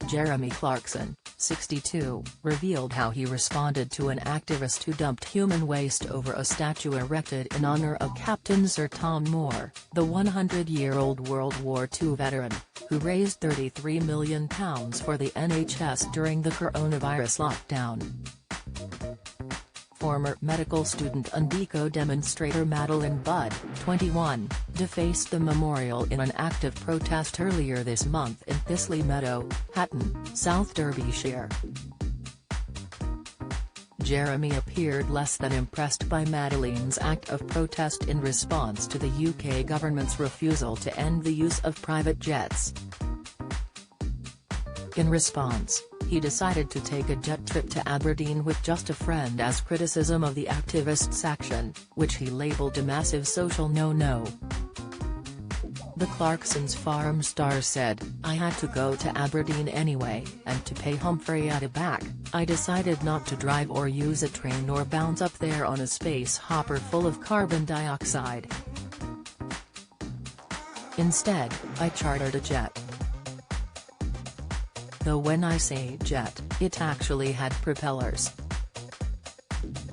Jeremy Clarkson, 62, revealed how he responded to an activist who dumped human waste over a statue erected in honor of Captain Sir Tom Moore, the 100-year-old World War II veteran, who raised £33 million for the NHS during the coronavirus lockdown. Former medical student and eco-demonstrator Madeline Budd, 21, defaced the memorial in an active protest earlier this month in Thistle Meadow, Hatton, South Derbyshire. Jeremy appeared less than impressed by Madeline's act of protest in response to the UK government's refusal to end the use of private jets. In response, he decided to take a jet trip to Aberdeen with just a friend as criticism of the activists' action, which he labelled a massive social no-no. The Clarkson's farm star said, "I had to go to Aberdeen anyway, and to pay Humphrey at a back, I decided not to drive or use a train or bounce up there on a space hopper full of carbon dioxide. Instead, I chartered a jet. Though when I say jet, it actually had propellers.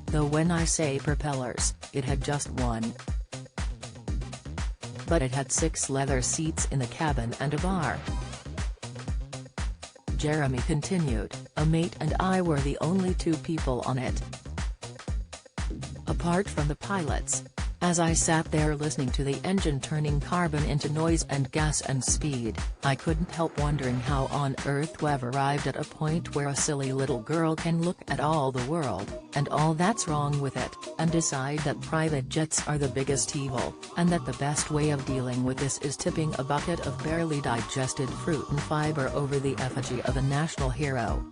Though when I say propellers, it had just one. But it had 6 leather seats in the cabin and a bar." Jeremy continued, "A mate and I were the only 2 people on it. Apart from the pilots. As I sat there listening to the engine turning carbon into noise and gas and speed, I couldn't help wondering how on earth we've arrived at a point where a silly little girl can look at all the world, and all that's wrong with it, and decide that private jets are the biggest evil, and that the best way of dealing with this is tipping a bucket of barely digested fruit and fiber over the effigy of a national hero."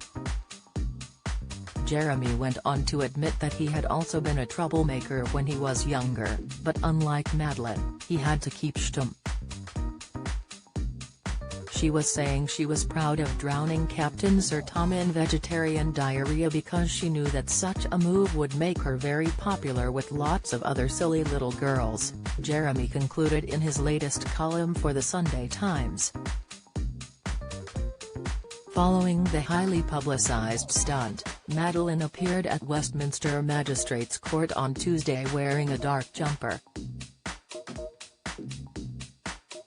Jeremy went on to admit that he had also been a troublemaker when he was younger, but unlike Madeline, he had to keep stum. She was saying she was proud of drowning Captain Sir Tom in vegetarian diarrhea because she knew that such a move would make her very popular with lots of other silly little girls, Jeremy concluded in his latest column for the Sunday Times. Following the highly publicised stunt, Madeline appeared at Westminster Magistrates Court on Tuesday wearing a dark jumper.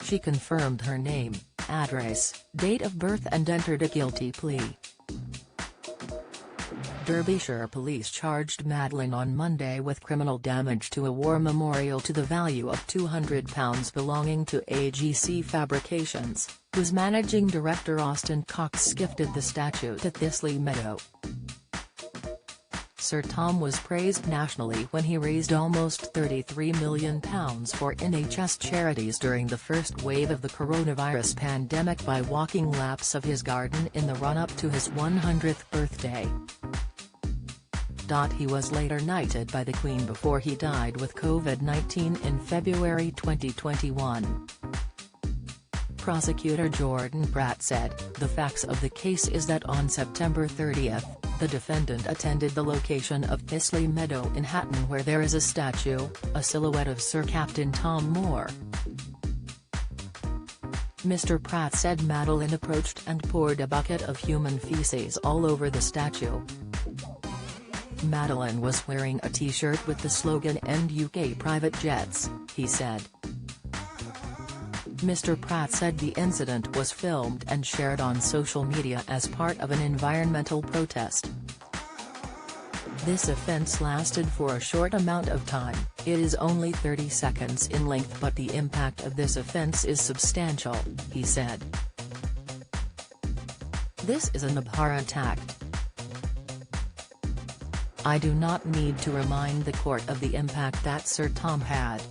She confirmed her name, address, date of birth and entered a guilty plea. Derbyshire police charged Madeline on Monday with criminal damage to a war memorial to the value of £200 belonging to AGC Fabrications, whose managing director Austin Cox gifted the statue to Thistle Meadow. Sir Tom was praised nationally when he raised almost £33 million for NHS charities during the first wave of the coronavirus pandemic by walking laps of his garden in the run-up to his 100th birthday. He was later knighted by the Queen before he died with COVID-19 in February 2021. Prosecutor Jordan Pratt said, "The facts of the case is that on September 30th, the defendant attended the location of Thistle Meadow in Hatton where there is a statue, a silhouette of Sir Captain Tom Moore." Mr. Pratt said Madeline approached and poured a bucket of human feces all over the statue. Madeline was wearing a t-shirt with the slogan "End UK Private Jets," he said. Mr. Pratt said the incident was filmed and shared on social media as part of an environmental protest. This offence lasted for a short amount of time, it is only 30 seconds in length, but the impact of this offence is substantial, he said. "This is an abhorrent act. I do not need to remind the court of the impact that Sir Tom had.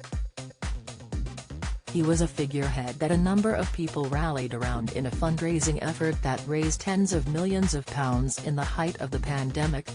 He was a figurehead that a number of people rallied around in a fundraising effort that raised tens of millions of pounds in the height of the pandemic.